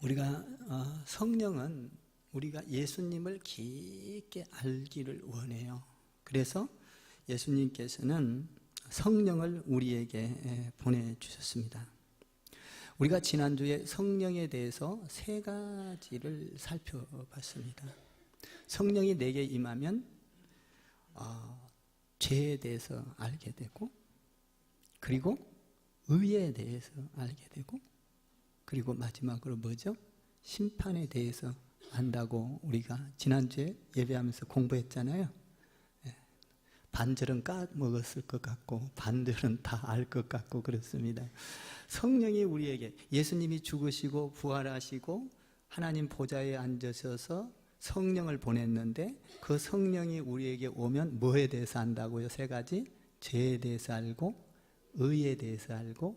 우리가 성령은 우리가 예수님을 깊게 알기를 원해요. 그래서 예수님께서는 성령을 우리에게 보내주셨습니다. 우리가 지난주에 성령에 대해서 세 가지를 살펴봤습니다. 성령이 내게 임하면 죄에 대해서 알게 되고, 그리고 의에 대해서 알게 되고, 그리고 마지막으로 뭐죠? 심판에 대해서 안다고 우리가 지난주에 예배하면서 공부했잖아요. 반절은 까먹었을 것 같고 반절은 다 알 것 같고 그렇습니다. 성령이 우리에게, 예수님이 죽으시고 부활하시고 하나님 보좌에 앉으셔서 성령을 보냈는데, 그 성령이 우리에게 오면 뭐에 대해서 안다고요? 세 가지. 죄에 대해서 알고, 의에 대해서 알고,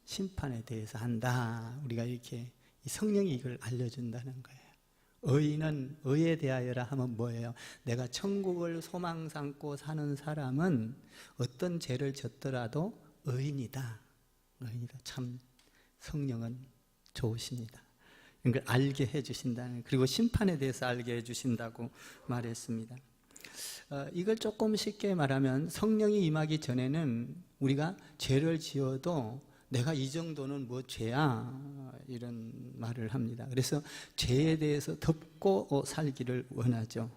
심판에 대해서 안다. 우리가 이렇게 성령이 이걸 알려준다는 거예요. 의는, 의에 대하여라 하면 뭐예요? 내가 천국을 소망 삼고 사는 사람은 어떤 죄를 졌더라도 의인이다. 의인이다. 참 성령은 좋으십니다. 이걸 알게 해주신다는, 그리고 심판에 대해서 알게 해주신다고 말했습니다. 이걸 조금 쉽게 말하면 성령이 임하기 전에는 우리가 죄를 지어도 내가 이 정도는 뭐 죄야, 이런 말을 합니다. 그래서 죄에 대해서 덮고 살기를 원하죠.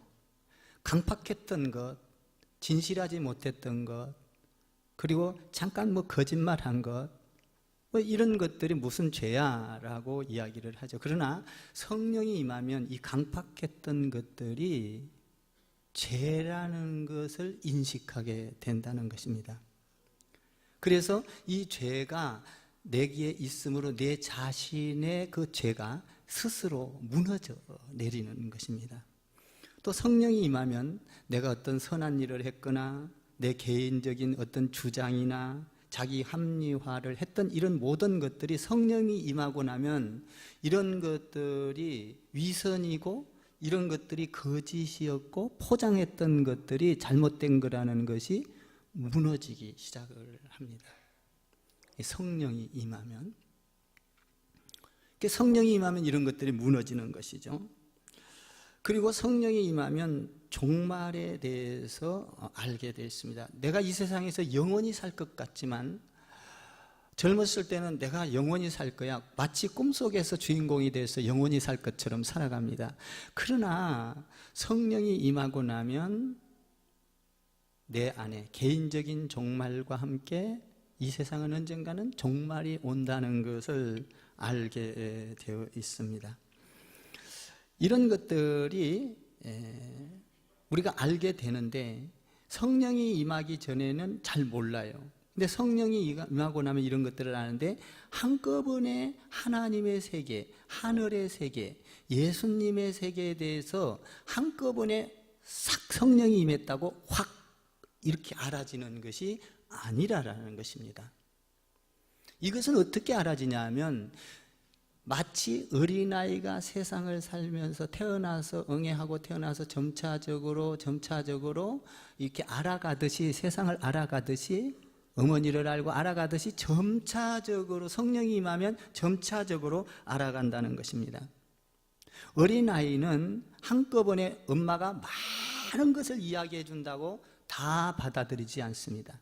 강팍했던 것, 진실하지 못했던 것, 그리고 잠깐 뭐 거짓말한 것, 뭐 이런 것들이 무슨 죄야 라고 이야기를 하죠. 그러나 성령이 임하면 이 강팍했던 것들이 죄라는 것을 인식하게 된다는 것입니다. 그래서 이 죄가 내게 있으므로 내 자신의 그 죄가 스스로 무너져 내리는 것입니다. 또 성령이 임하면 내가 어떤 선한 일을 했거나 내 개인적인 어떤 주장이나 자기 합리화를 했던 이런 모든 것들이 성령이 임하고 나면 이런 것들이 위선이고 이런 것들이 거짓이었고 포장했던 것들이 잘못된 거라는 것이 무너지기 시작을 합니다. 성령이 임하면, 성령이 임하면 이런 것들이 무너지는 것이죠. 그리고 성령이 임하면 종말에 대해서 알게 되었습니다. 내가 이 세상에서 영원히 살 것 같지만 젊었을 때는 내가 영원히 살 거야, 마치 꿈속에서 주인공이 돼서 영원히 살 것처럼 살아갑니다. 그러나 성령이 임하고 나면 내 안에 개인적인 종말과 함께 이 세상은 언젠가는 종말이 온다는 것을 알게 되어 있습니다. 이런 것들이 우리가 알게 되는데 성령이 임하기 전에는 잘 몰라요. 근데 성령이 임하고 나면 이런 것들을 아는데 한꺼번에 하나님의 세계, 하늘의 세계, 예수님의 세계에 대해서 한꺼번에 싹 성령이 임했다고 확 이렇게 알아지는 것이 아니라는 것입니다. 이것은 어떻게 알아지냐 하면 마치 어린아이가 세상을 살면서 태어나서 응애하고 태어나서 점차적으로 이렇게 알아가듯이, 세상을 알아가듯이, 어머니를 알고 알아가듯이 점차적으로 성령이 임하면 점차적으로 알아간다는 것입니다. 어린아이는 한꺼번에 엄마가 많은 것을 이야기해 준다고 다 받아들이지 않습니다.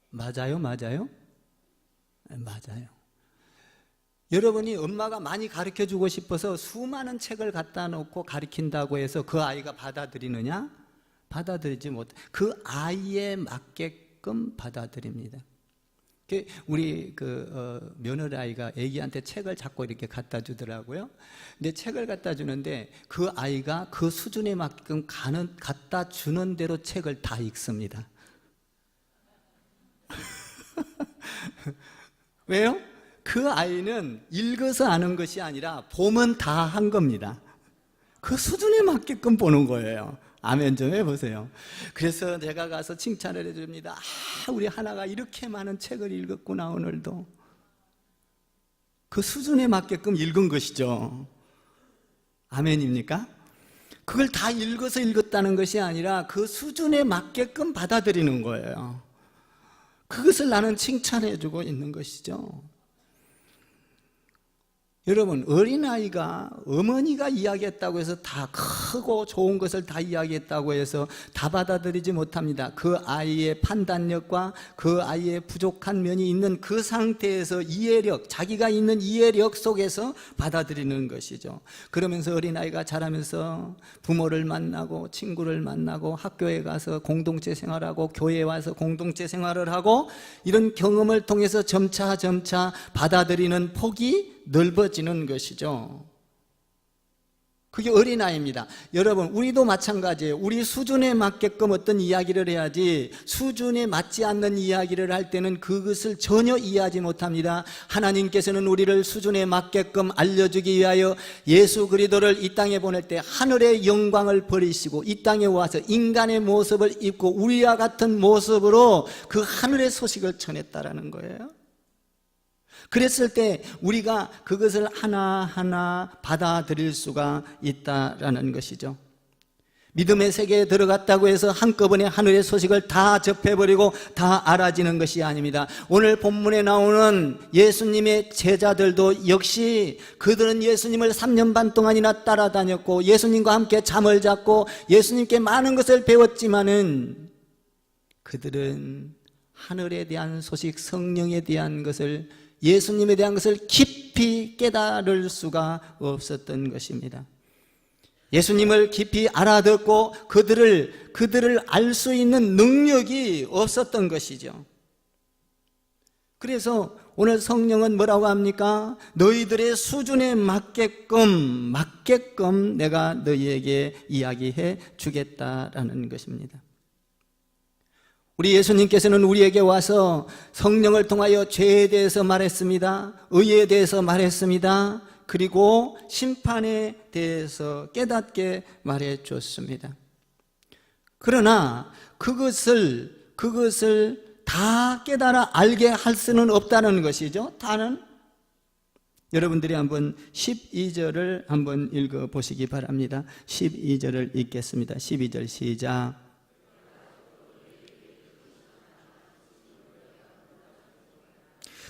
맞아요? 맞아요? 맞아요. 여러분이 엄마가 많이 가르쳐주고 싶어서 수많은 책을 갖다 놓고 가르친다고 해서 그 아이가 받아들이느냐? 받아들이지 못해. 그 아이에 맞게끔 받아들입니다. 우리 며느리아이가 애기한테 책을 자꾸 이렇게 갖다 주더라고요. 근데 책을 갖다 주는데 그 아이가 그 수준에 맞게끔 갖다 주는 대로 책을 다 읽습니다. 왜요? 그 아이는 읽어서 아는 것이 아니라 보면 다 한 겁니다. 그 수준에 맞게끔 보는 거예요. 아멘 좀 해보세요. 그래서 제가 가서 칭찬을 해줍니다. 우리 하나가 이렇게 많은 책을 읽었구나 오늘도. 그 수준에 맞게끔 읽은 것이죠. 아멘입니까? 그걸 다 읽어서 읽었다는 것이 아니라 그 수준에 맞게끔 받아들이는 거예요. 그것을 나는 칭찬해주고 있는 것이죠. 여러분, 어린아이가 어머니가 이야기했다고 해서 다 크고 좋은 것을 다 이야기했다고 해서 다 받아들이지 못합니다. 그 아이의 판단력과 그 아이의 부족한 면이 있는 그 상태에서 이해력, 자기가 있는 이해력 속에서 받아들이는 것이죠. 그러면서 어린아이가 자라면서 부모를 만나고 친구를 만나고 학교에 가서 공동체 생활하고 교회에 와서 공동체 생활을 하고 이런 경험을 통해서 점차 받아들이는 폭이 넓어지는 것이죠. 그게 어린아이입니다. 여러분, 우리도 마찬가지예요. 우리 수준에 맞게끔 어떤 이야기를 해야지, 수준에 맞지 않는 이야기를 할 때는 그것을 전혀 이해하지 못합니다. 하나님께서는 우리를 수준에 맞게끔 알려주기 위하여 예수 그리스도를 이 땅에 보낼 때 하늘의 영광을 버리시고 이 땅에 와서 인간의 모습을 입고 우리와 같은 모습으로 그 하늘의 소식을 전했다라는 거예요. 그랬을 때 우리가 그것을 하나하나 받아들일 수가 있다라는 것이죠. 믿음의 세계에 들어갔다고 해서 한꺼번에 하늘의 소식을 다 접해버리고 다 알아지는 것이 아닙니다. 오늘 본문에 나오는 예수님의 제자들도 역시 그들은 예수님을 3년 반 동안이나 따라다녔고 예수님과 함께 잠을 잤고 예수님께 많은 것을 배웠지만은 그들은 하늘에 대한 소식, 성령에 대한 것을, 예수님에 대한 것을 깊이 깨달을 수가 없었던 것입니다. 예수님을 깊이 알아듣고 그들을 알 수 있는 능력이 없었던 것이죠. 그래서 오늘 성령은 뭐라고 합니까? 너희들의 수준에 맞게끔 내가 너희에게 이야기해 주겠다라는 것입니다. 우리 예수님께서는 우리에게 와서 성령을 통하여 죄에 대해서 말했습니다. 의에 대해서 말했습니다. 그리고 심판에 대해서 깨닫게 말해 줬습니다. 그러나 그것을 다 깨달아 알게 할 수는 없다는 것이죠. 다는 여러분들이 한번 12절을 한번 읽어보시기 바랍니다. 12절을 읽겠습니다. 12절 시작.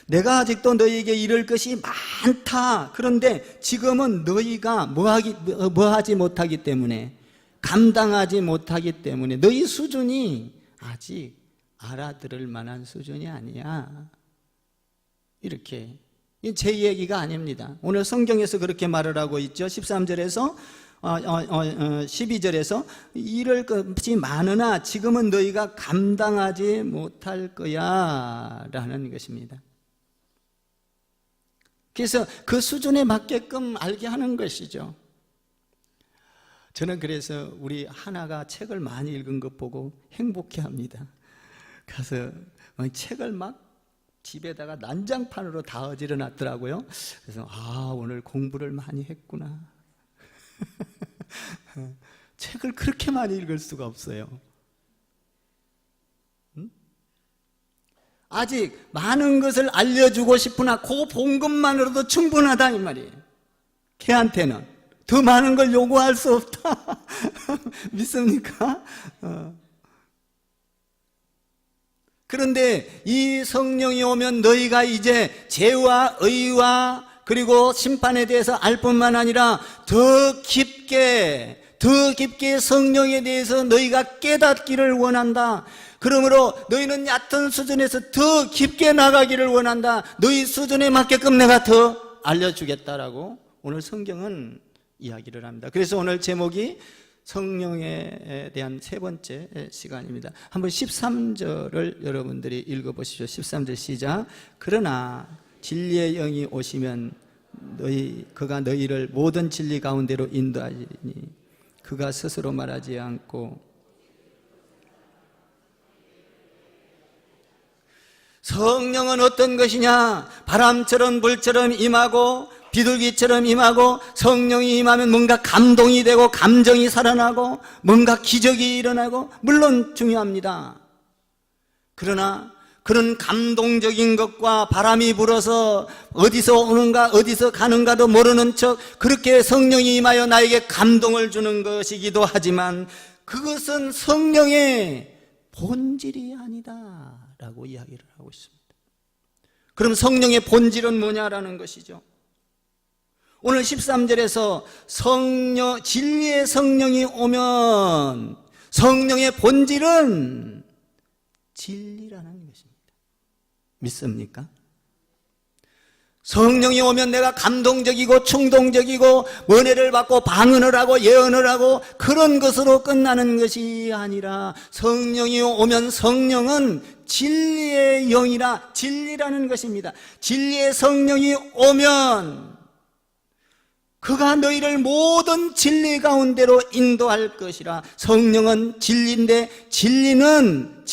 내가 아직도 너희에게 이를 것이 많다. 그런데 지금은 너희가 뭐하지 못하기 때문에, 감당하지 못하기 때문에 너희 수준이 아직 알아들을 만한 수준이 아니야. 이렇게. 제 얘기가 아닙니다. 오늘 성경에서 그렇게 말을 하고 있죠. 13절에서 12절에서 이럴 것이 많으나 지금은 너희가 감당하지 못할 거야 라는 것입니다. 그래서 그 수준에 맞게끔 알게 하는 것이죠. 저는 그래서 우리 하나가 책을 많이 읽은 것 보고 행복해합니다. 가서 책을 막 집에다가 난장판으로 다 어지러 놨더라고요. 그래서 오늘 공부를 많이 했구나. 책을 그렇게 많이 읽을 수가 없어요. 아직 많은 것을 알려주고 싶으나 그 본 것만으로도 충분하다 이 말이에요. 걔한테는 더 많은 걸 요구할 수 없다. 믿습니까? 그런데 이 성령이 오면 너희가 이제 죄와 의와 그리고 심판에 대해서 알 뿐만 아니라 더 깊게 성령에 대해서 너희가 깨닫기를 원한다. 그러므로 너희는 얕은 수준에서 더 깊게 나가기를 원한다. 너희 수준에 맞게끔 내가 더 알려주겠다라고 오늘 성경은 이야기를 합니다. 그래서 오늘 제목이 성령에 대한 세 번째 시간입니다. 한번 13절을 여러분들이 읽어보시죠. 13절 시작. 그러나 진리의 영이 오시면 그가 너희를 모든 진리 가운데로 인도하리니 그가 스스로 말하지 않고 성령은 어떤 것이냐? 바람처럼 불처럼 임하고 비둘기처럼 임하고 성령이 임하면 뭔가 감동이 되고 감정이 살아나고 뭔가 기적이 일어나고 물론 중요합니다. 그러나 그런 감동적인 것과 바람이 불어서 어디서 오는가 어디서 가는가도 모르는 척 그렇게 성령이 임하여 나에게 감동을 주는 것이기도 하지만 그것은 성령의 본질이 아니다 라고 이야기를 하고 있습니다. 그럼 성령의 본질은 뭐냐라는 것이죠. 오늘 13절에서 진리의 성령이 오면 성령의 본질은 진리라는 것입니다. 믿습니까? 성령이 오면 내가 감동적이고 충동적이고 은혜를 받고 방언을 하고 예언을 하고 그런 것으로 끝나는 것이 아니라 성령이 오면 성령은 진리의 영이라 진리라는 것입니다. 진리의 성령이 오면 그가 너희를 모든 진리 가운데로 인도할 것이라. 성령은 진리인데 진리는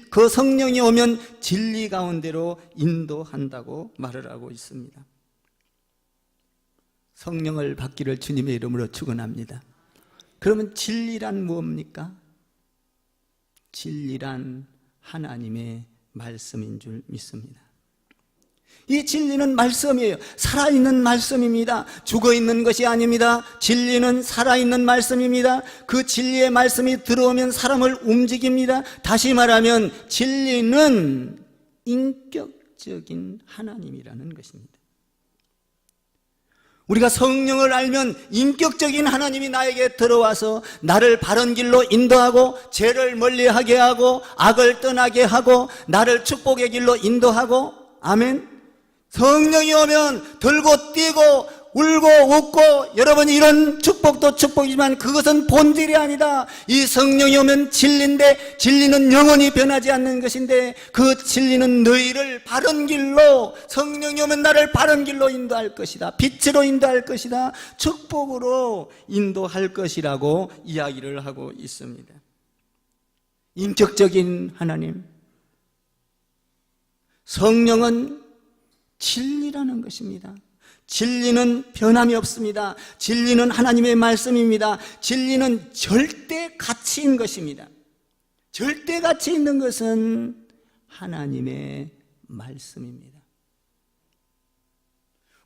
그 성령이 오면 진리 가운데로 인도한다고 말을 하고 있습니다. 성령을 받기를 주님의 이름으로 축원합니다. 그러면 진리란 무엇입니까? 진리란 하나님의 말씀인 줄 믿습니다. 이 진리는 말씀이에요. 살아있는 말씀입니다. 죽어있는 것이 아닙니다. 진리는 살아있는 말씀입니다. 그 진리의 말씀이 들어오면 사람을 움직입니다. 다시 말하면 진리는 인격적인 하나님이라는 것입니다. 우리가 성령을 알면 인격적인 하나님이 나에게 들어와서 나를 바른 길로 인도하고 죄를 멀리하게 하고 악을 떠나게 하고 나를 축복의 길로 인도하고, 아멘. 성령이 오면 들고 뛰고 울고 웃고, 여러분 이런 축복도 축복이지만 그것은 본질이 아니다. 이 성령이 오면 진리인데 진리는 영원히 변하지 않는 것인데 그 진리는 너희를 바른 길로, 성령이 오면 나를 바른 길로 인도할 것이다. 빛으로 인도할 것이다. 축복으로 인도할 것이라고 이야기를 하고 있습니다. 인격적인 하나님, 성령은 진리라는 것입니다. 진리는 변함이 없습니다. 진리는 하나님의 말씀입니다. 진리는 절대 가치인 것입니다. 절대 가치 있는 것은 하나님의 말씀입니다.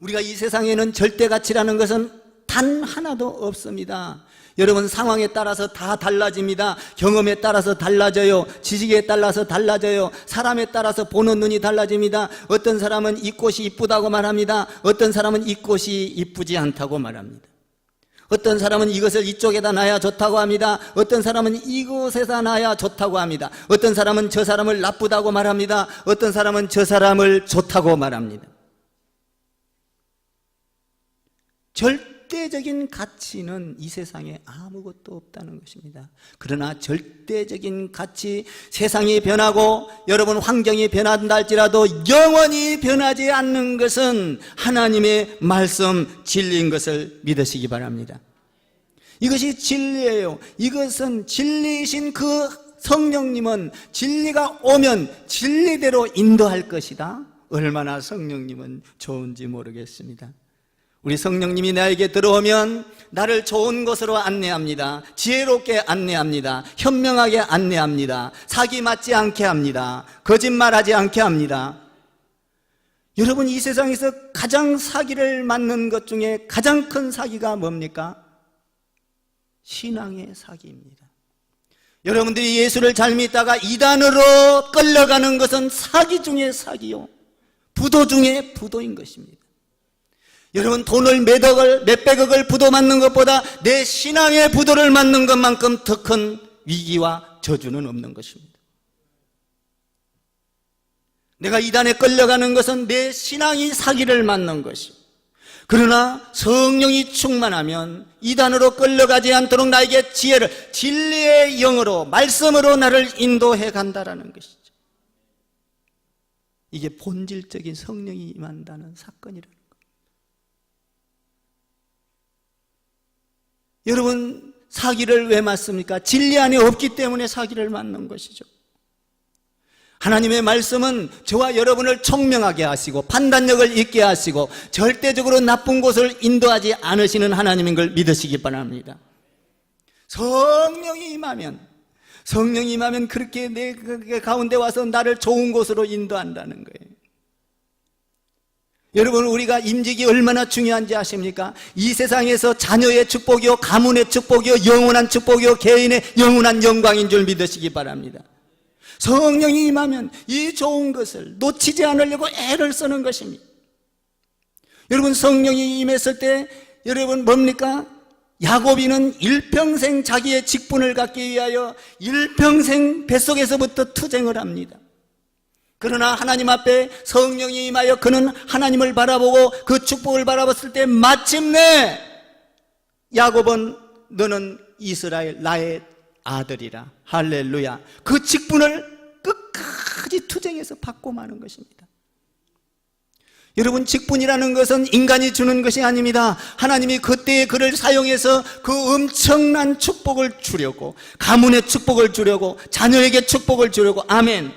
우리가 이 세상에는 절대 가치라는 것은 단 하나도 없습니다. 여러분 상황에 따라서 다 달라집니다. 경험에 따라서 달라져요. 지식에 따라서 달라져요. 사람에 따라서 보는 눈이 달라집니다. 어떤 사람은 이 꽃이 이쁘다고 말합니다. 어떤 사람은 이 꽃이 이쁘지 않다고 말합니다. 어떤 사람은 이것을 이쪽에다 놔야 좋다고 합니다. 어떤 사람은 이곳에다 놔야 좋다고 합니다. 어떤 사람은 저 사람을 나쁘다고 말합니다. 어떤 사람은 저 사람을 좋다고 말합니다. 절대적인 가치는 이 세상에 아무것도 없다는 것입니다. 그러나 절대적인 가치, 세상이 변하고 여러분 환경이 변한다 할지라도 영원히 변하지 않는 것은 하나님의 말씀, 진리인 것을 믿으시기 바랍니다. 이것이 진리예요. 이것은 진리이신 그 성령님은 진리가 오면 진리대로 인도할 것이다. 얼마나 성령님은 좋은지 모르겠습니다. 우리 성령님이 나에게 들어오면 나를 좋은 곳으로 안내합니다. 지혜롭게 안내합니다. 현명하게 안내합니다. 사기 맞지 않게 합니다. 거짓말하지 않게 합니다. 여러분 이 세상에서 가장 사기를 맞는 것 중에 가장 큰 사기가 뭡니까? 신앙의 사기입니다. 여러분들이 예수를 잘 믿다가 이단으로 끌려가는 것은 사기 중에 사기요, 부도 중에 부도인 것입니다. 여러분 돈을 몇백억을 부도 맞는 것보다 내 신앙의 부도를 맞는 것만큼 더 큰 위기와 저주는 없는 것입니다. 내가 이단에 끌려가는 것은 내 신앙이 사기를 맞는 것입니다. 그러나 성령이 충만하면 이단으로 끌려가지 않도록 나에게 지혜를, 진리의 영으로 말씀으로 나를 인도해 간다라는 것이죠. 이게 본질적인 성령이 임한다는 사건이라는 거예요. 여러분 사기를 왜 맞습니까? 진리 안에 없기 때문에 사기를 맞는 것이죠. 하나님의 말씀은 저와 여러분을 총명하게 하시고 판단력을 있게 하시고 절대적으로 나쁜 곳을 인도하지 않으시는 하나님인 걸 믿으시기 바랍니다. 성령이 임하면 그렇게 내 가운데 와서 나를 좋은 곳으로 인도한다는 거예요. 여러분 우리가 임직이 얼마나 중요한지 아십니까? 이 세상에서 자녀의 축복이요, 가문의 축복이요, 영원한 축복이요, 개인의 영원한 영광인 줄 믿으시기 바랍니다. 성령이 임하면 이 좋은 것을 놓치지 않으려고 애를 쓰는 것입니다. 여러분, 성령이 임했을 때 여러분 뭡니까? 야곱이는 일평생 자기의 직분을 갖기 위하여 일평생 뱃속에서부터 투쟁을 합니다. 그러나 하나님 앞에 성령이 임하여 그는 하나님을 바라보고 그 축복을 바라봤을 때 마침내 야곱은 너는 이스라엘 나의 아들이라, 할렐루야, 그 직분을 끝까지 투쟁해서 받고 마는 것입니다. 여러분, 직분이라는 것은 인간이 주는 것이 아닙니다. 하나님이 그때에 그를 사용해서 그 엄청난 축복을 주려고, 가문의 축복을 주려고, 자녀에게 축복을 주려고. 아멘.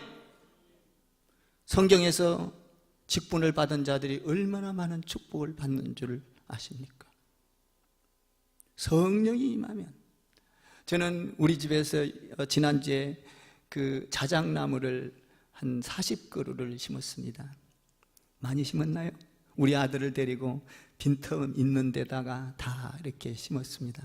성경에서 직분을 받은 자들이 얼마나 많은 축복을 받는 줄 아십니까? 성령이 임하면. 저는 우리 집에서 지난주에 그 자작나무를 한 40그루를 심었습니다. 많이 심었나요? 우리 아들을 데리고 빈틈 있는 데다가 다 이렇게 심었습니다.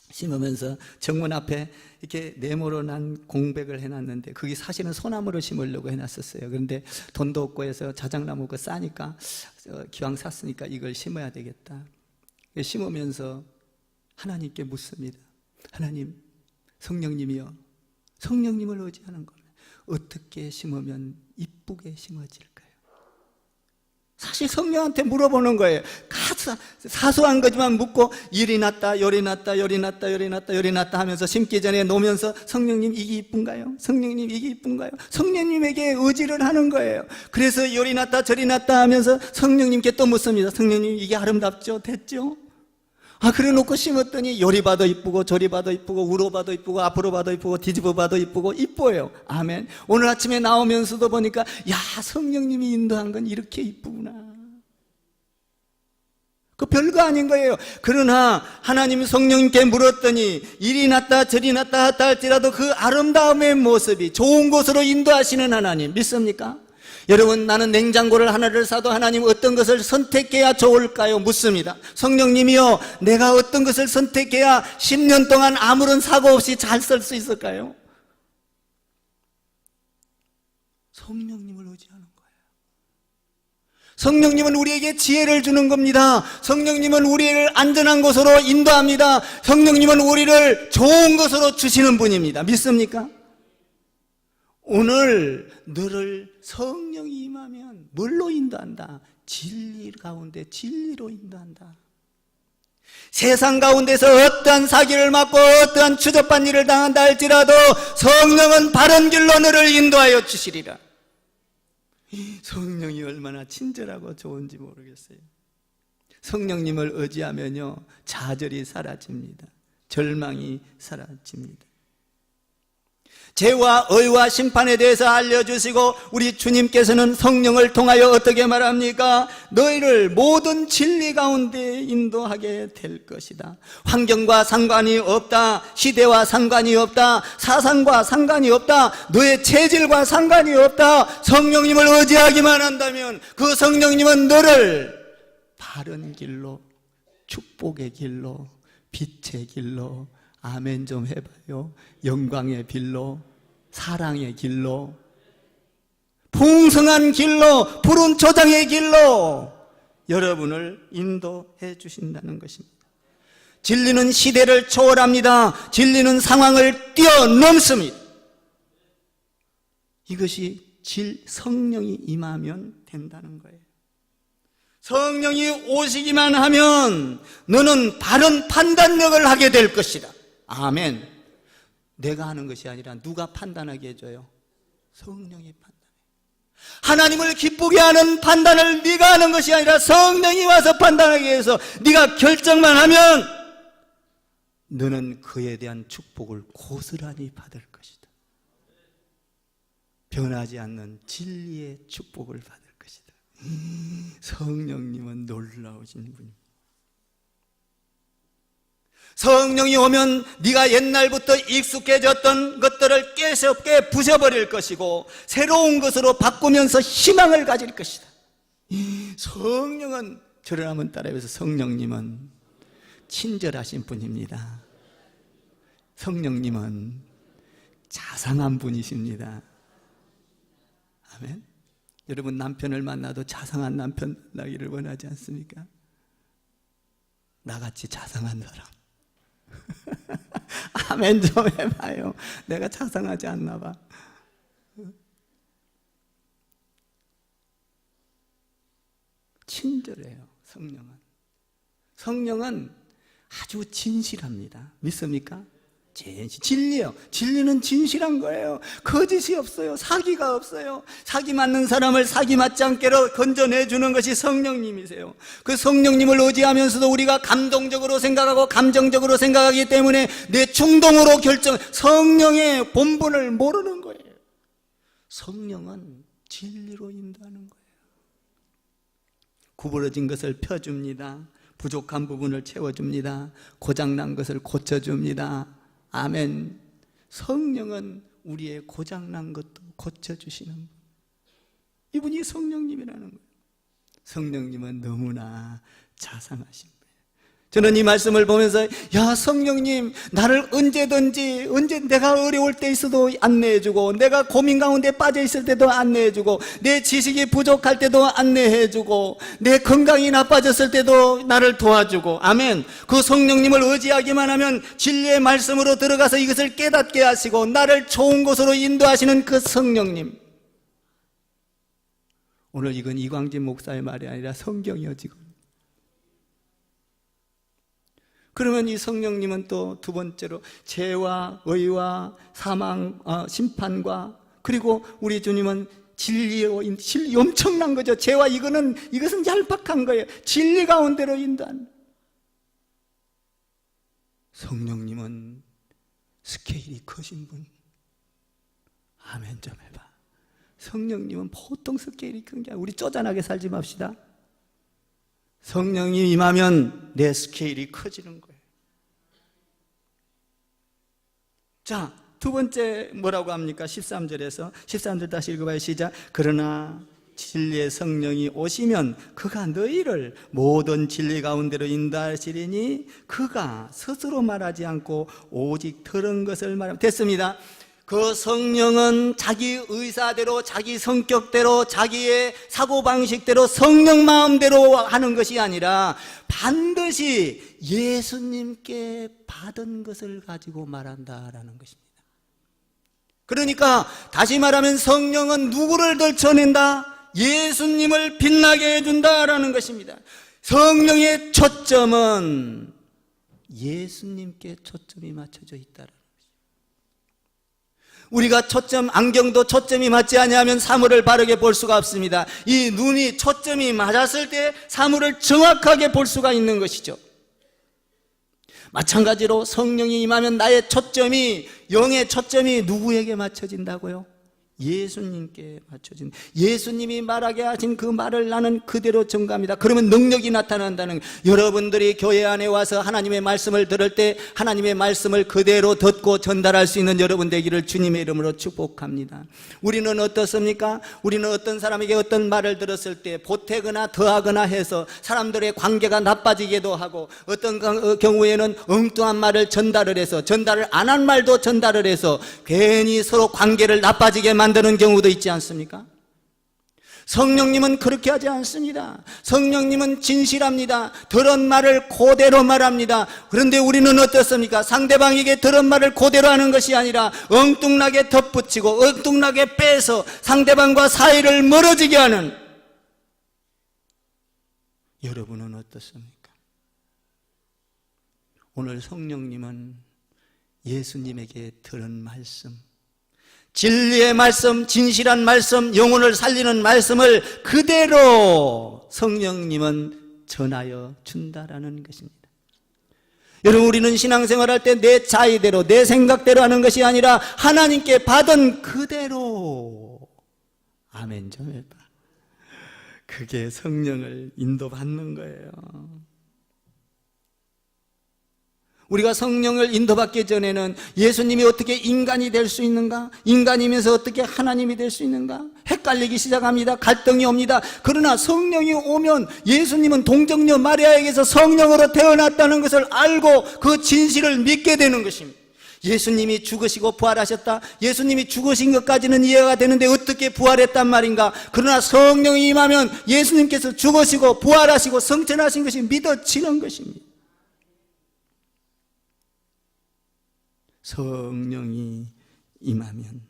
심으면서 정문 앞에 이렇게 네모로 난 공백을 해놨는데, 그게 사실은 소나무로 심으려고 해놨었어요. 그런데 돈도 없고 해서 자작나무가 싸니까, 기왕 샀으니까 이걸 심어야 되겠다. 심으면서 하나님께 묻습니다. 하나님, 성령님이여, 성령님을 의지하는 겁니다. 어떻게 심으면 이쁘게 심어질까요? 사실 성령한테 물어보는 거예요. 사소한 거지만 묻고, 열이 났다, 열이 났다, 열이 났다, 열이 났다, 열이 났다 하면서 심기 전에 놓으면서, 성령님 이게 이쁜가요? 성령님 이게 이쁜가요? 성령님에게 의지를 하는 거예요. 그래서 열이 났다, 저리 났다 하면서 성령님께 또 묻습니다. 성령님 이게 아름답죠? 됐죠? 그래 놓고 심었더니 요리 봐도 이쁘고 저리 봐도 이쁘고 우로 봐도 이쁘고 앞으로 봐도 이쁘고 뒤집어 봐도 이쁘고 이뻐요. 아멘. 오늘 아침에 나오면서도 보니까, 야, 성령님이 인도한 건 이렇게 이쁘구나. 그 별거 아닌 거예요. 그러나 하나님 성령님께 물었더니 이리 났다 저리 났다 했다 할지라도 그 아름다움의 모습이 좋은 곳으로 인도하시는 하나님 믿습니까? 여러분, 나는 냉장고를 하나를 사도 하나님 어떤 것을 선택해야 좋을까요? 묻습니다. 성령님이요, 내가 어떤 것을 선택해야 10년 동안 아무런 사고 없이 잘 쓸 수 있을까요? 성령님을 의지하는 거예요. 성령님은 우리에게 지혜를 주는 겁니다. 성령님은 우리를 안전한 곳으로 인도합니다. 성령님은 우리를 좋은 것으로 주시는 분입니다. 믿습니까? 오늘 너를 성령이 임하면 뭘로 인도한다? 진리 가운데 진리로 인도한다. 세상 가운데서 어떠한 사기를 맞고 어떠한 추접한 일을 당한다 할지라도 성령은 바른 길로 너를 인도하여 주시리라. 성령이 얼마나 친절하고 좋은지 모르겠어요. 성령님을 의지하면요, 좌절이 사라집니다. 절망이 사라집니다. 죄와 의와 심판에 대해서 알려주시고, 우리 주님께서는 성령을 통하여 어떻게 말합니까? 너희를 모든 진리 가운데 인도하게 될 것이다. 환경과 상관이 없다. 시대와 상관이 없다. 사상과 상관이 없다. 너의 체질과 상관이 없다. 성령님을 의지하기만 한다면 그 성령님은 너를 바른 길로, 축복의 길로, 빛의 길로, 아멘 좀 해봐요. 영광의 길로, 사랑의 길로, 풍성한 길로, 푸른 초장의 길로 여러분을 인도해 주신다는 것입니다. 진리는 시대를 초월합니다. 진리는 상황을 뛰어넘습니다. 이것이 성령이 임하면 된다는 거예요. 성령이 오시기만 하면 너는 바른 판단력을 하게 될 것이다. 아멘. 내가 하는 것이 아니라 누가 판단하게 해줘요? 성령이 판단해. 하나님을 기쁘게 하는 판단을 네가 하는 것이 아니라 성령이 와서 판단하게 해서 네가 결정만 하면 너는 그에 대한 축복을 고스란히 받을 것이다. 변하지 않는 진리의 축복을 받을 것이다. 성령님은 놀라우신 분입니다. 성령이 오면 네가 옛날부터 익숙해졌던 것들을 깨sob게 부셔버릴 것이고 새로운 것으로 바꾸면서 희망을 가질 것이다. 성령은, 저를 한번 따라해서, 성령님은 친절하신 분입니다. 성령님은 자상한 분이십니다. 아멘. 여러분 남편을 만나도 자상한 남편 만나기를 원하지 않습니까? 나같이 자상한 사람. 아멘 좀 해봐요. 내가 자상하지 않나 봐. 친절해요. 성령은 아주 진실합니다. 믿습니까? 진리요. 진리는 진실한 거예요. 거짓이 없어요. 사기가 없어요. 사기 맞는 사람을 사기 맞지 않게 건져내주는 것이 성령님이세요. 그 성령님을 의지하면서도 우리가 감동적으로 생각하고 감정적으로 생각하기 때문에 내 충동으로 성령의 본분을 모르는 거예요. 성령은 진리로 인도하는 거예요. 구부러진 것을 펴줍니다. 부족한 부분을 채워줍니다. 고장난 것을 고쳐줍니다. 아멘. 성령은 우리의 고장난 것도 고쳐주시는 분. 이분이 성령님이라는 거예요. 성령님은 너무나 자상하신 거예요. 저는 이 말씀을 보면서 야 성령님 나를 언제 내가 어려울 때 있어도 안내해주고 내가 고민 가운데 빠져있을 때도 안내해주고 내 지식이 부족할 때도 안내해주고 내 건강이 나빠졌을 때도 나를 도와주고 아멘. 그 성령님을 의지하기만 하면 진리의 말씀으로 들어가서 이것을 깨닫게 하시고 나를 좋은 곳으로 인도하시는 그 성령님. 오늘 이건 이광진 목사의 말이 아니라 성경이요 지금. 그러면 이 성령님은 또 두 번째로 죄와 의와 사망, 심판과 그리고 우리 주님은 진리 엄청난 거죠. 죄와 이것은 얄팍한 거예요. 진리 가운데로 인도한. 성령님은 스케일이 크신 분. 아멘 좀 해봐. 성령님은 보통 스케일이 큰 게 아니라 우리 쪼잔하게 살지 맙시다. 성령이 임하면 내 스케일이 커지는 거예요. 자, 두 번째 뭐라고 합니까? 13절 다시 읽어봐요. 시작. 그러나 진리의 성령이 오시면 그가 너희를 모든 진리 가운데로 인도하시리니 그가 스스로 말하지 않고 오직 들은 것을 말합니다. 됐습니다. 그 성령은 자기 의사대로 자기 성격대로 자기의 사고방식대로 성령 마음대로 하는 것이 아니라 반드시 예수님께 받은 것을 가지고 말한다라는 것입니다. 그러니까 다시 말하면 성령은 누구를 들춰낸다? 예수님을 빛나게 해준다라는 것입니다. 성령의 초점은 예수님께 초점이 맞춰져 있다라는 것입니다. 우리가 안경도 초점이 맞지 아니하면 사물을 바르게 볼 수가 없습니다. 이 눈이 초점이 맞았을 때 사물을 정확하게 볼 수가 있는 것이죠. 마찬가지로 성령이 임하면 나의 초점이, 영의 초점이 누구에게 맞춰진다고요? 예수님께 맞춰진, 예수님이 말하게 하신 그 말을 나는 그대로 전가합니다. 그러면 능력이 나타난다는, 여러분들이 교회 안에 와서 하나님의 말씀을 들을 때 하나님의 말씀을 그대로 듣고 전달할 수 있는 여러분 되기를 주님의 이름으로 축복합니다. 우리는 어떻습니까? 우리는 어떤 사람에게 어떤 말을 들었을 때 보태거나 더하거나 해서 사람들의 관계가 나빠지기도 하고, 어떤 경우에는 엉뚱한 말을 전달을 해서, 전달을 안 한 말도 전달을 해서 괜히 서로 관계를 나빠지게 만드는 경우도 있지 않습니까? 성령님은 그렇게 하지 않습니다. 성령님은 진실합니다. 들은 말을 그대로 말합니다. 그런데 우리는 어떻습니까? 상대방에게 들은 말을 그대로 하는 것이 아니라 엉뚱하게 덧붙이고 엉뚱하게 빼서 상대방과 사이를 멀어지게 하는. 여러분은 어떻습니까? 오늘 성령님은 예수님에게 들은 말씀, 진리의 말씀, 진실한 말씀, 영혼을 살리는 말씀을 그대로 성령님은 전하여 준다라는 것입니다. 여러분, 우리는 신앙생활할 때 내 자의대로 내 생각대로 하는 것이 아니라 하나님께 받은 그대로. 아멘 좀 해봐. 그게 성령을 인도받는 거예요. 우리가 성령을 인도받기 전에는 예수님이 어떻게 인간이 될 수 있는가? 인간이면서 어떻게 하나님이 될 수 있는가? 헷갈리기 시작합니다. 갈등이 옵니다. 그러나 성령이 오면 예수님은 동정녀 마리아에게서 성령으로 태어났다는 것을 알고 그 진실을 믿게 되는 것입니다. 예수님이 죽으시고 부활하셨다. 예수님이 죽으신 것까지는 이해가 되는데 어떻게 부활했단 말인가? 그러나 성령이 임하면 예수님께서 죽으시고 부활하시고 성천하신 것이 믿어지는 것입니다. 성령이 임하면,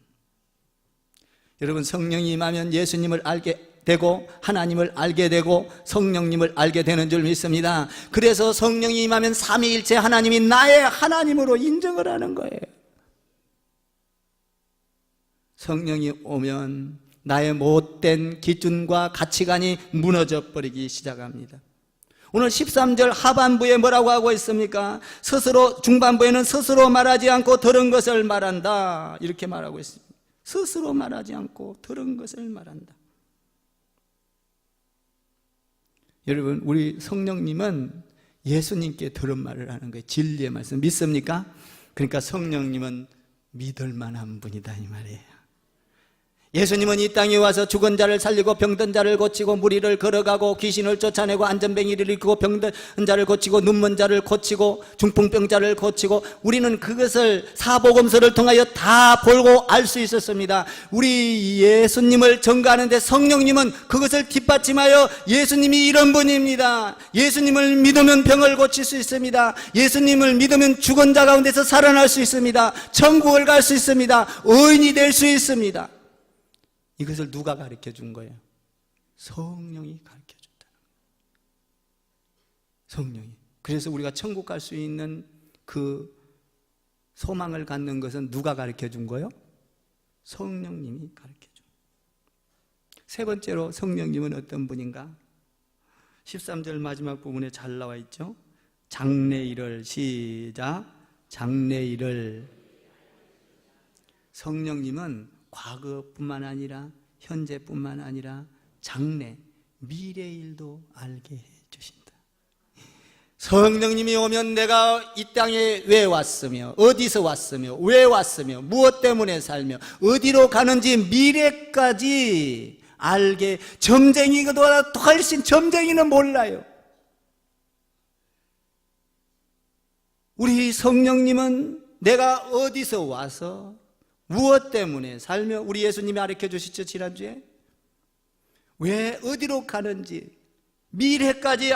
여러분, 성령이 임하면 예수님을 알게 되고 하나님을 알게 되고 성령님을 알게 되는 줄 믿습니다. 그래서 성령이 임하면 삼위일체 하나님이 나의 하나님으로 인정을 하는 거예요. 성령이 오면 나의 못된 기준과 가치관이 무너져 버리기 시작합니다. 오늘 13절 하반부에 뭐라고 하고 있습니까? 스스로, 중반부에는 스스로 말하지 않고 들은 것을 말한다, 이렇게 말하고 있습니다. 스스로 말하지 않고 들은 것을 말한다. 여러분, 우리 성령님은 예수님께 들은 말을 하는 거예요. 진리의 말씀 믿습니까? 그러니까 성령님은 믿을 만한 분이다, 이 말이에요. 예수님은 이 땅에 와서 죽은 자를 살리고 병든 자를 고치고 무리를 걸어가고 귀신을 쫓아내고 안전뱅이를 일으키고 병든 자를 고치고 눈먼 자를 고치고 중풍병자를 고치고, 우리는 그것을 사복음서를 통하여 다 보고 알 수 있었습니다. 우리 예수님을 전가하는데 성령님은 그것을 뒷받침하여 예수님이 이런 분입니다. 예수님을 믿으면 병을 고칠 수 있습니다. 예수님을 믿으면 죽은 자 가운데서 살아날 수 있습니다. 천국을 갈 수 있습니다. 의인이 될 수 있습니다. 이것을 누가 가르쳐 준 거예요? 성령이 가르쳐 줬다는 거예요. 성령이. 그래서 우리가 천국 갈 수 있는 그 소망을 갖는 것은 누가 가르쳐 준 거예요? 성령님이 가르쳐 준 거예요. 세 번째로 성령님은 어떤 분인가? 13절 마지막 부분에 잘 나와 있죠? 장래일을, 시작, 장래일을. 성령님은 과거뿐만 아니라 현재뿐만 아니라 장래, 미래일도 알게 해주신다. 성령님이 오면 내가 이 땅에 왜 왔으며 어디서 왔으며 왜 왔으며 무엇 때문에 살며 어디로 가는지 미래까지 알게. 점쟁이보다 훨씬 점쟁이는 몰라요. 우리 성령님은 내가 어디서 와서 무엇 때문에 살며, 우리 예수님이 가르쳐 주시죠, 지난주에? 왜 어디로 가는지 미래까지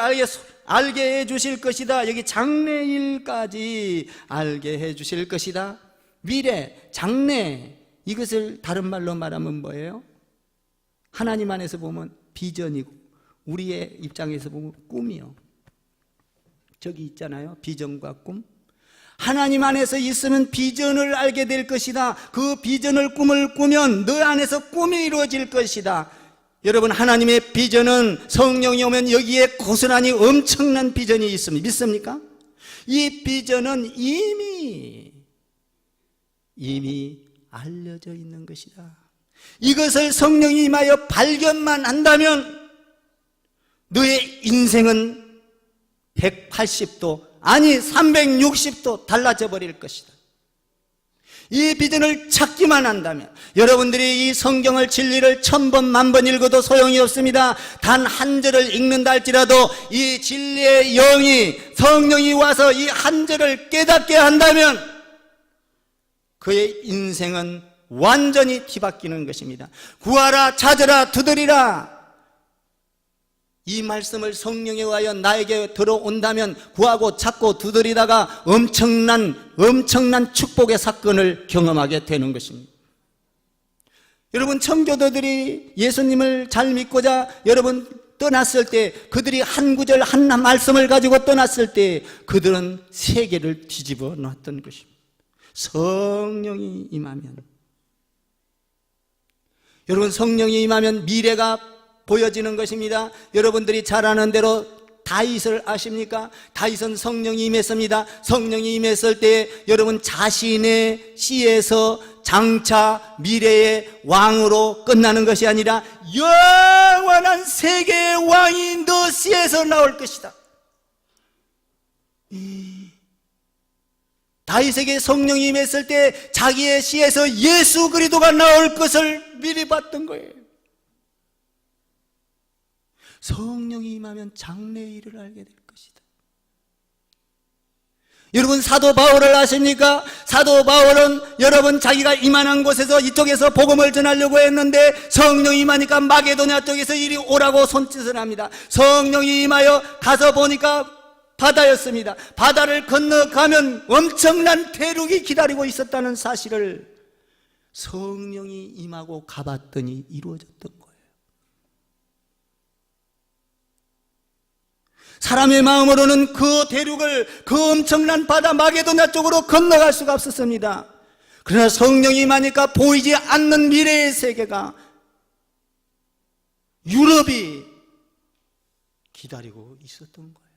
알게 해 주실 것이다. 여기 장래일까지 알게 해 주실 것이다. 미래, 장래, 이것을 다른 말로 말하면 뭐예요? 하나님 안에서 보면 비전이고 우리의 입장에서 보면 꿈이요. 저기 있잖아요, 비전과 꿈. 하나님 안에서 있으면 비전을 알게 될 것이다. 그 비전을, 꿈을 꾸면 너 안에서 꿈이 이루어질 것이다. 여러분, 하나님의 비전은 성령이 오면 여기에 고스란히 엄청난 비전이 있습니다. 믿습니까? 이 비전은 이미 알려져 있는 것이다. 이것을 성령이 임하여 발견만 한다면 너의 인생은 180도, 아니 360도 달라져 버릴 것이다. 이 비전을 찾기만 한다면, 여러분들이 이 성경을, 진리를 1000번 만번 읽어도 소용이 없습니다. 단 한 절을 읽는다 할지라도 이 진리의 영이, 성령이 와서 이 한 절을 깨닫게 한다면 그의 인생은 완전히 뒤바뀌는 것입니다. 구하라, 찾으라, 두드리라. 이 말씀을 성령에 의하여 나에게 들어온다면 구하고 찾고 두드리다가 엄청난 축복의 사건을 경험하게 되는 것입니다. 여러분, 청교도들이 예수님을 잘 믿고자 여러분 떠났을 때, 그들이 한 구절 한 말씀을 가지고 떠났을 때 그들은 세계를 뒤집어 놨던 것입니다. 성령이 임하면, 여러분, 성령이 임하면 미래가 보여지는 것입니다. 여러분들이 잘 아는 대로 다윗을 아십니까? 다윗은 성령이 임했습니다. 성령이 임했을 때 여러분 자신의 씨에서 장차 미래의 왕으로 끝나는 것이 아니라 영원한 세계의 왕이 너 씨에서 나올 것이다. 다윗에게 성령이 임했을 때 자기의 씨에서 예수 그리스도가 나올 것을 미리 봤던 거예요. 성령이 임하면 장래일을 알게 될 것이다. 여러분 사도 바울을 아십니까? 사도 바울은 여러분 자기가 이만한 곳에서 이쪽에서 복음을 전하려고 했는데 성령이 임하니까 마게도냐 쪽에서 이리 오라고 손짓을 합니다. 성령이 임하여 가서 보니까 바다였습니다. 바다를 건너가면 엄청난 대륙이 기다리고 있었다는 사실을 성령이 임하고 가봤더니 이루어졌던 거예요. 사람의 마음으로는 그 대륙을, 그 엄청난 바다 마게도냐 쪽으로 건너갈 수가 없었습니다. 그러나 성령이 임하니까 보이지 않는 미래의 세계가, 유럽이 기다리고 있었던 거예요.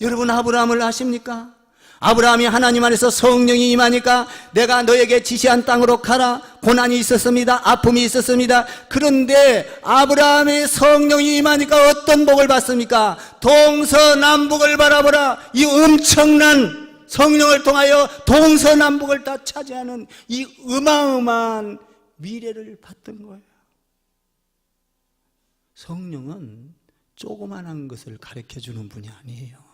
여러분 아브라함을 아십니까? 아브라함이 하나님 안에서 성령이 임하니까 내가 너에게 지시한 땅으로 가라. 고난이 있었습니다. 아픔이 있었습니다. 그런데 아브라함의 성령이 임하니까 어떤 복을 받습니까? 동서남북을 바라보라. 이 엄청난 성령을 통하여 동서남북을 다 차지하는 이 어마어마한 미래를 받던 거예요. 성령은 조그만한 것을 가르쳐주는 분이 아니에요.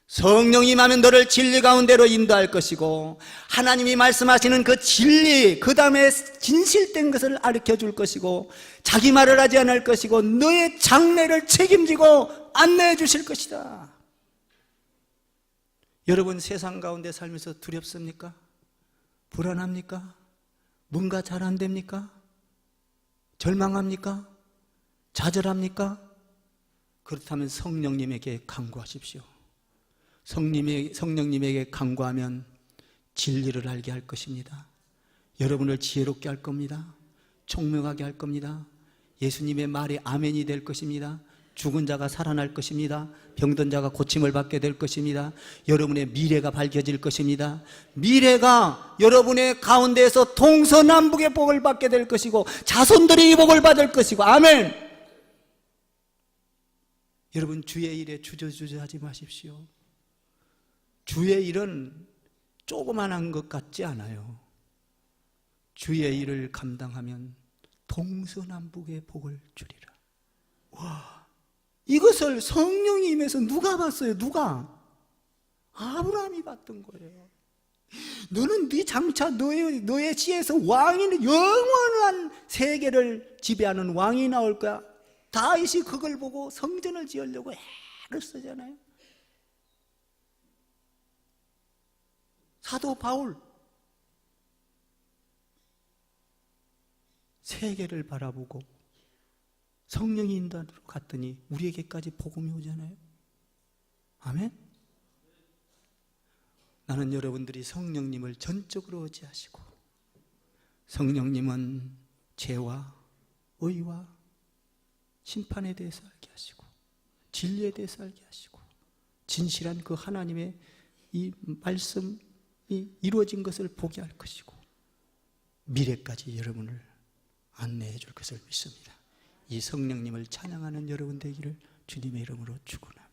성령이 임하면 너를 진리 가운데로 인도할 것이고 하나님이 말씀하시는 그 진리, 그 다음에 진실된 것을 가르쳐줄 것이고 자기 말을 하지 않을 것이고 너의 장래를 책임지고 안내해 주실 것이다. 여러분 세상 가운데 살면서 두렵습니까? 불안합니까? 뭔가 잘 안 됩니까? 절망합니까? 좌절합니까? 그렇다면 성령님에게 간구하십시오. 성령님에게 간구하면 진리를 알게 할 것입니다. 여러분을 지혜롭게 할 겁니다. 총명하게 할 겁니다. 예수님의 말이 아멘이 될 것입니다. 죽은 자가 살아날 것입니다. 병든 자가 고침을 받게 될 것입니다. 여러분의 미래가 밝혀질 것입니다. 미래가 여러분의 가운데에서 동서남북의 복을 받게 될 것이고 자손들이 이 복을 받을 것이고 아멘. 여러분 주의 일에 주저주저하지 마십시오. 주의 일은 조그만한 것 같지 않아요. 주의 일을 감당하면 동서남북의 복을 주리라. 와, 이것을 성령이 임해서 누가 봤어요? 누가? 아브라함이 봤던 거예요. 너는 네 장차 너의 지혜에서 왕이, 영원한 세계를 지배하는 왕이 나올 거야. 다윗이 그걸 보고 성전을 지으려고 애를 쓰잖아요. 사도 바울, 세계를 바라보고 성령이 인도하러 갔더니 우리에게까지 복음이 오잖아요. 아멘. 나는 여러분들이 성령님을 전적으로 의지하시고 성령님은 죄와 의와 심판에 대해서 알게 하시고 진리에 대해서 알게 하시고 진실한 그 하나님의 이 말씀이 이루어진 것을 보게 할 것이고 미래까지 여러분을 안내해 줄 것을 믿습니다. 이 성령님을 찬양하는 여러분 되기를 주님의 이름으로 축원합니다.